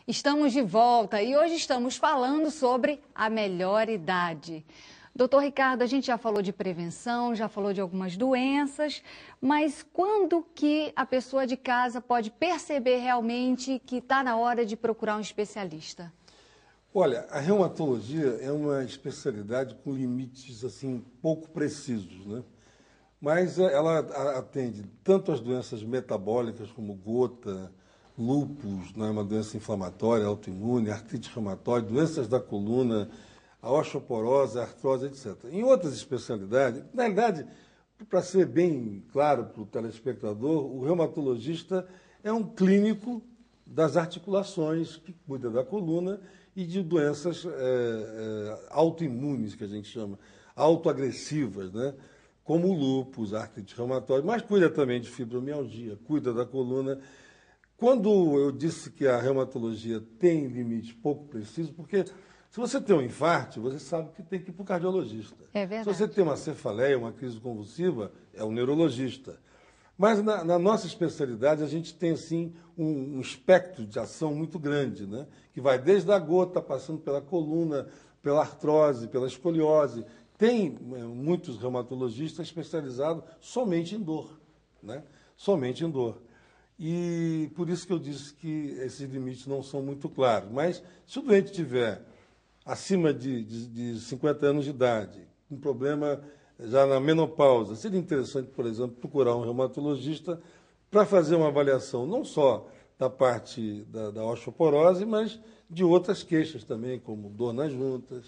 Estamos de volta e hoje estamos falando sobre a melhor idade. Doutor Ricardo, a gente já falou de prevenção, já falou de algumas doenças, mas quando que a pessoa de casa pode perceber realmente que está na hora de procurar um especialista? Olha, a reumatologia é uma especialidade com limites assim pouco precisos, né? Mas ela atende tanto as doenças metabólicas como gota, lúpus, né, uma doença inflamatória, autoimune, artrite reumatoide, doenças da coluna, a osteoporose, a artrose, etc. Em outras especialidades, na realidade, para ser bem claro para o telespectador, o reumatologista é um clínico das articulações que cuida da coluna e de doenças autoimunes, que a gente chama, autoagressivas, né? Como o lúpus, a artrite reumatoide, mas cuida também de fibromialgia, cuida da coluna. Quando eu disse que a reumatologia tem limite pouco preciso, porque se você tem um infarto, você sabe que tem que ir para o cardiologista. É verdade. Se você tem uma cefaleia, uma crise convulsiva, é o neurologista. Mas na nossa especialidade a gente tem assim um espectro de ação muito grande, né? Que vai desde a gota, passando pela coluna, pela artrose, pela escoliose. Tem muitos reumatologistas especializados somente em dor, né? Somente em dor. E por isso que eu disse que esses limites não são muito claros. Mas se o doente tiver acima de 50 anos de idade, um problema já na menopausa, seria interessante, por exemplo, procurar um reumatologista para fazer uma avaliação não só da parte da osteoporose, mas de outras queixas também, como dor nas juntas.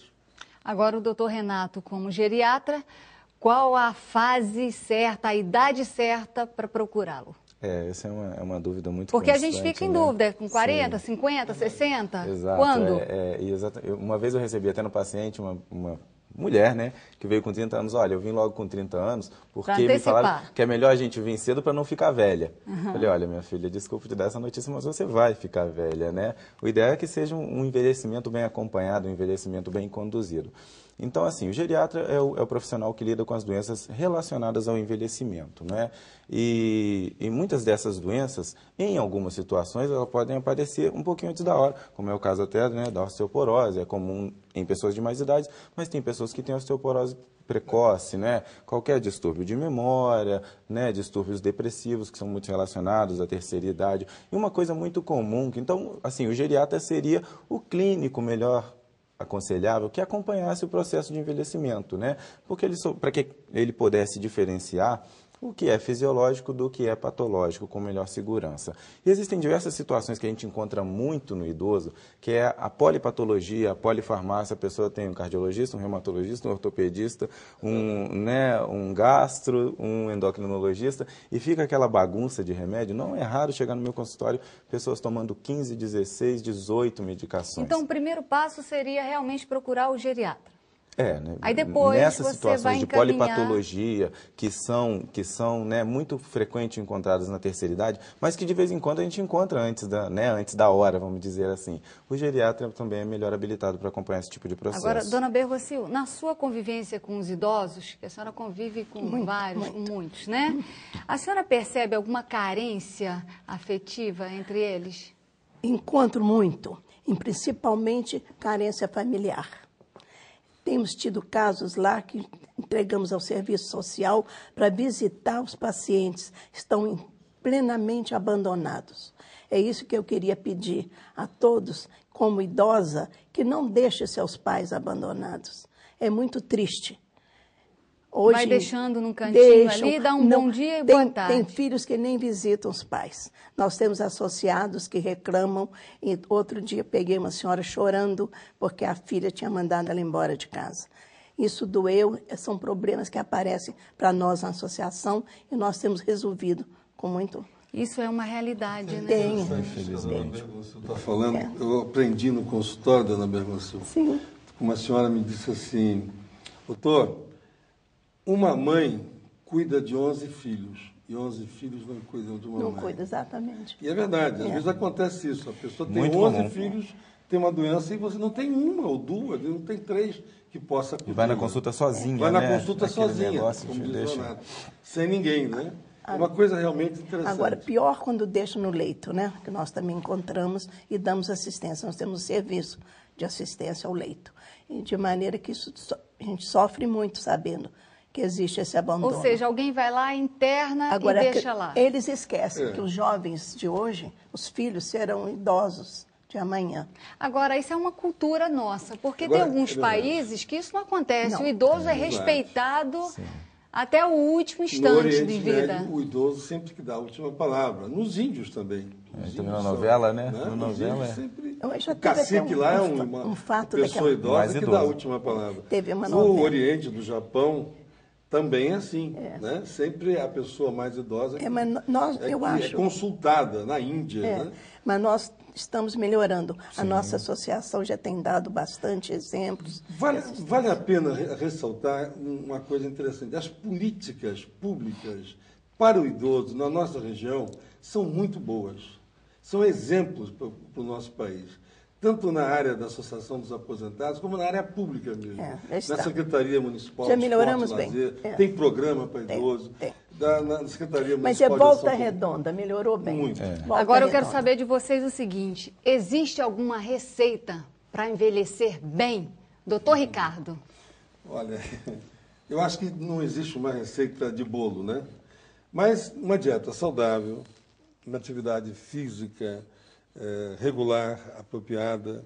Agora, o doutor Renato, como geriatra, qual a fase certa, a idade certa para procurá-lo? Essa é uma dúvida muito Porque a gente constante, fica em né? dúvida, com 40, Sim. 50, 60? Exato. Quando? Uma vez eu recebi até no paciente uma mulher, né, que veio com 30 anos. Olha, eu vim logo com 30 anos porque me falaram que é melhor a gente vir cedo para não ficar velha. Falei, olha, minha filha, desculpa te dar essa notícia, mas você vai ficar velha, né? O ideal é que seja um envelhecimento bem acompanhado, um envelhecimento bem conduzido. Então, assim, o geriatra é o profissional que lida com as doenças relacionadas ao envelhecimento, né? E muitas dessas doenças, em algumas situações, elas podem aparecer um pouquinho antes da hora, como é o caso até, né, da osteoporose, é comum em pessoas de mais idade, mas tem pessoas que têm osteoporose precoce, né? Qualquer distúrbio de memória, né? Distúrbios depressivos que são muito relacionados à terceira idade. E uma coisa muito comum, que então, assim, o geriatra seria o clínico melhor aconselhável que acompanhasse o processo de envelhecimento, né? Porque para que ele pudesse diferenciar o que é fisiológico do que é patológico com melhor segurança. E existem diversas situações que a gente encontra muito no idoso, que é a polipatologia, a polifarmácia. A pessoa tem um cardiologista, um reumatologista, um ortopedista, um gastro, um endocrinologista, e fica aquela bagunça de remédio. Não é raro chegar no meu consultório pessoas tomando 15, 16, 18 medicações. Então, o primeiro passo seria realmente procurar o geriatra. Né? Aí depois nessas você situações vai de polipatologia que são né, muito frequentes encontradas na terceira idade, mas que de vez em quando a gente encontra antes da hora, vamos dizer assim. O geriatra também é melhor habilitado para acompanhar esse tipo de processo. Agora, dona Bergocil, na sua convivência com os idosos, que a senhora convive com muitos, né? A senhora percebe alguma carência afetiva entre eles? Encontro muito, e principalmente carência familiar. Temos tido casos lá que entregamos ao serviço social para visitar os pacientes que estão plenamente abandonados. É isso que eu queria pedir a todos, como idosa, que não deixe seus pais abandonados. É muito triste. Hoje, vai deixando num cantinho ali, dá um bom dia e boa tarde. Tem filhos que nem visitam os pais. Nós temos associados que reclamam. E outro dia peguei uma senhora chorando porque a filha tinha mandado ela embora de casa. Isso doeu, são problemas que aparecem para nós na associação e nós temos resolvido com muito... Isso é uma realidade, né? Tem. Infelizmente. Você está falando, eu aprendi no consultório, dona Bergocil. Sim. Uma senhora me disse assim, doutor, uma mãe cuida de 11 filhos, e 11 filhos não cuidam de uma mãe. Não cuida, exatamente. E é verdade, às vezes acontece isso, a pessoa tem Muito 11 comum. filhos, tem uma doença e você não tem uma ou duas, não tem 3 que possa cuidar. E vai na consulta sozinha, vai na né? consulta Aquele sozinha, negócio como te diz deixa... Renato, sem ninguém, né? É uma coisa realmente interessante. Agora, pior quando deixa no leito, né? Que nós também encontramos e damos assistência. Nós temos um serviço de assistência ao leito. E de maneira que isso, a gente sofre muito sabendo que existe esse abandono. Ou seja, alguém vai lá, interna Agora, e deixa lá. Eles esquecem que os jovens de hoje, os filhos, serão idosos de amanhã. Agora, isso é uma cultura nossa, porque Agora, tem alguns países que isso não acontece. Não. O idoso é respeitado até o último instante de vida. Médio, o idoso sempre que dá a última palavra. Nos índios também. Também na novela, né? Na novela sempre... Já O cacique lá é uma fato pessoa idosa que dá a idoso. última palavra. Teve uma No novela. Oriente do Japão também é assim, né? Sempre a pessoa mais idosa mas nós, eu acho, é consultada na Índia, né? Mas nós estamos melhorando. A nossa associação já tem dado bastante exemplos. Vale a pena ressaltar uma coisa interessante. As políticas públicas para o idoso na nossa região são muito boas. São exemplos para o nosso país. Tanto na área da Associação dos Aposentados, como na área pública mesmo. Já está. Na Secretaria Municipal Já de melhoramos Esporte e bem. Lazer, tem programa para idoso. Tem. Na Secretaria Mas é Municipal de Volta Ação Redonda, melhorou bem. Muito. Volta Agora eu quero Redonda. saber de vocês o seguinte: existe alguma receita para envelhecer bem? Doutor Ricardo. Olha, eu acho que não existe uma receita de bolo, né? Mas uma dieta saudável, uma atividade física regular, apropriada,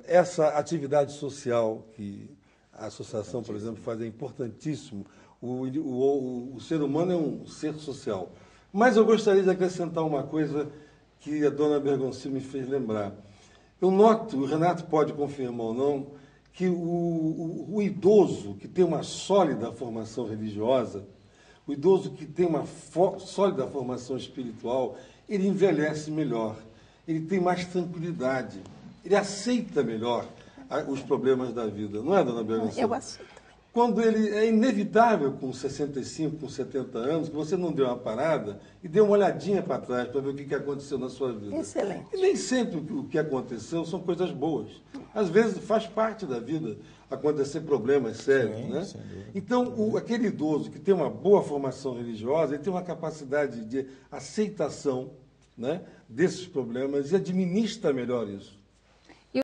essa atividade social que a associação, por exemplo, faz é importantíssimo. O ser humano é um ser social. Mas eu gostaria de acrescentar uma coisa que a dona Bergonci me fez lembrar. Eu noto, o Renato pode confirmar ou não, que o idoso que tem uma sólida formação religiosa, o idoso que tem uma sólida formação espiritual, ele envelhece melhor, ele tem mais tranquilidade, ele aceita melhor os problemas da vida. Não é, dona Bergonci? Eu aceito. Quando ele é inevitável, com 65, com 70 anos, que você não deu uma parada e dê uma olhadinha para trás para ver o que aconteceu na sua vida. Excelente. E nem sempre o que aconteceu são coisas boas. Às vezes faz parte da vida acontecer problemas sérios, né? Então, aquele idoso que tem uma boa formação religiosa, ele tem uma capacidade de aceitação, né, desses problemas e administra melhor isso.